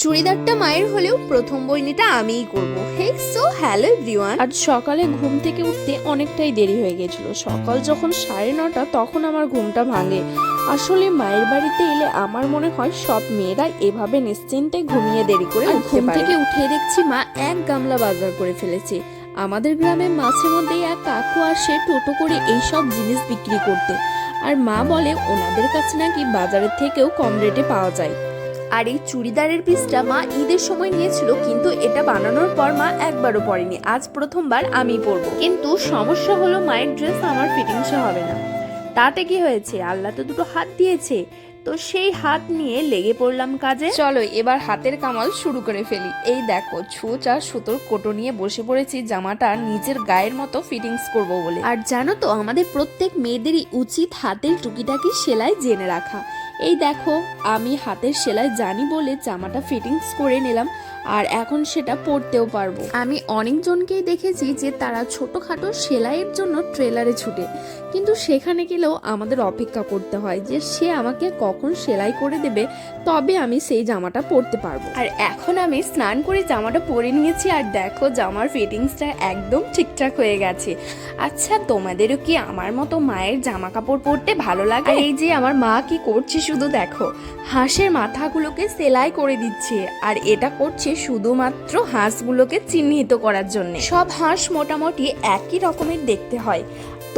চুড়িদারটা মায়ের হলেও প্রথম বইনিটা আমিই করব। হে সো হ্যালো এভরিওয়ান। আজ সকালে ঘুম থেকে উঠতে অনেকটাই দেরি হয়ে গেছিল। সকাল যখন 9:30 তখন আমার ঘুমটা ভাঙে। আসলে মায়ের বাড়িতে এলে আমার মনে হয় সব মেয়েরা এভাবে নিশ্চিন্তে ঘুমিয়ে দেরি করে ঘুম থেকে উঠে দেখছি মা এক গামলা বাজার করে ফেলেছে। আমাদের গ্রামে মাঝে মধ্যে এক কাকু আসে টোটো করে এইসব জিনিস বিক্রি করতে, আর মা বলে ওনাদের কাছে নাকি বাজারের থেকেও কম রেটে পাওয়া যায়। আর এই চুড়িদারের পিসটা মা ঈদের সময় নিয়েছিল, কিন্তু এটা বানানোর পর মা একবারও পরেনি। আজ প্রথমবার আমি পরবো, কিন্তু সমস্যা হলো মায়ের ড্রেস আমার ফিটিংসে হবে না। তাতে কি হয়েছে, আল্লাহ তো দুটো হাত দিয়েছে, তো সেই হাত নিয়ে লেগে পড়লাম কাজে। চলো এবার হাতের কামাল শুরু করে ফেলি। এই দেখো ছুঁচ আর সুতোর কোটো নিয়ে বসে পড়েছি জামাটা নিজের গায়ের মতো ফিটিংস করব বলে। আর জানো তো, আমাদের প্রত্যেক মেয়েদেরই উচিত হাতের টুকিটাকি সেলাই জেনে রাখা। এই দেখো আমি হাতের সেলাই জানি বলে জামাটা ফিটিংস করে নিলাম, আর এখন সেটা পরতেও পারবো। আমি অনেকজনকেই দেখেছি যে তারা ছোটখাটো সেলাইয়ের জন্য ট্রেলারে ছুটে, কিন্তু সেখানে গেলেও আমাদের অপেক্ষা করতে হয় যে সে আমাকে কখন সেলাই করে দেবে, তবে আমি সেই জামাটা পরতে পারবো। আর এখন আমি স্নান করে জামাটা পরে নিয়েছি, আর দেখো জামার ফিটিংসটা একদম ঠিকঠাক হয়ে গেছে। আচ্ছা, তোমাদেরও কি আমার মতো মায়ের জামা কাপড় পরতে ভালো লাগে? এই যে আমার মা কি করছে শুধু দেখো, হাঁসের মাথাগুলোকে সেলাই করে দিচ্ছে, আর এটা করছে শুধুমাত্র হাঁসগুলোকে চিহ্নিত করার জন্য। সব হাঁস মোটামুটি একই রকমের দেখতে হয়,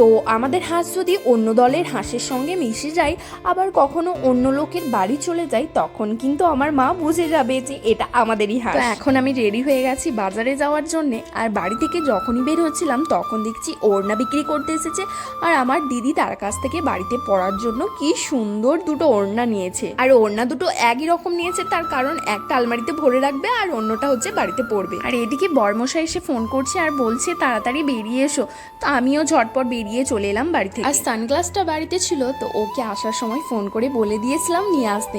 তো আমাদের হাঁস যদি অন্য দলের হাঁসের সঙ্গে মিশে যায়, আবার কখনো অন্য লোকের বাড়ি চলে যায়, তখন কিন্তু আমার মা বুঝে যাবে যে এটা আমাদেরই হাঁস। এখন আমি রেডি হয়ে গেছি বাজারে যাওয়ার জন্য, আর বাড়ি থেকে যখনই বের হচ্ছিলাম তখন দেখছি ওড়না বিক্রি করতে এসেছে, আর আমার দিদি তার কাছ থেকে বাড়িতে পরার জন্য কি সুন্দর দুটো ওড়না নিয়েছে। আর ওড়না দুটো একই রকম নিয়েছে, তার কারণ একটা আলমারিতে ভরে রাখবে আর অন্যটা হচ্ছে বাড়িতে পরবে। আর এদিকে বর্মশাই এসে ফোন করছে আর বলছে তাড়াতাড়ি বেরিয়ে এসো, তো আমিও ঝটপট বেরিয়ে চলে এলাম বাড়ি থেকে। আর সানগ্লাসটা বাড়িতে ছিল, তো ওকে আসার সময় ফোন করে বলে দিয়েছিলাম নিয়ে আসতে।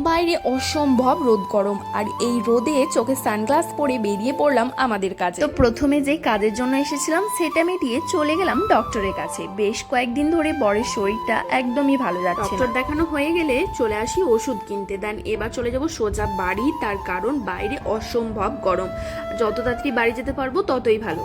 বাইরে অসম্ভব রোদ গরম, আর এই রোদে চোখে সানগ্লাস পরে বেরিয়ে পড়লাম আমাদের কাজে। তো প্রথমে যে কাজের জন্য এসেছিলাম সেটা মিটিয়ে চলে গেলাম ডক্টরের কাছে। বেশ কয়েকদিন ধরে বরের শরীরটা একদমই ভালো যাচ্ছে। ডক্টর দেখানো হয়ে গেলে চলে আসি ওষুধ কিনতে। দেন এবার চলে যাব সোজা বাড়ি, তার কারণ বাইরে অসম্ভব গরম। যত তাড়াতাড়ি বাড়ি যেতে পারবো ততই ভালো।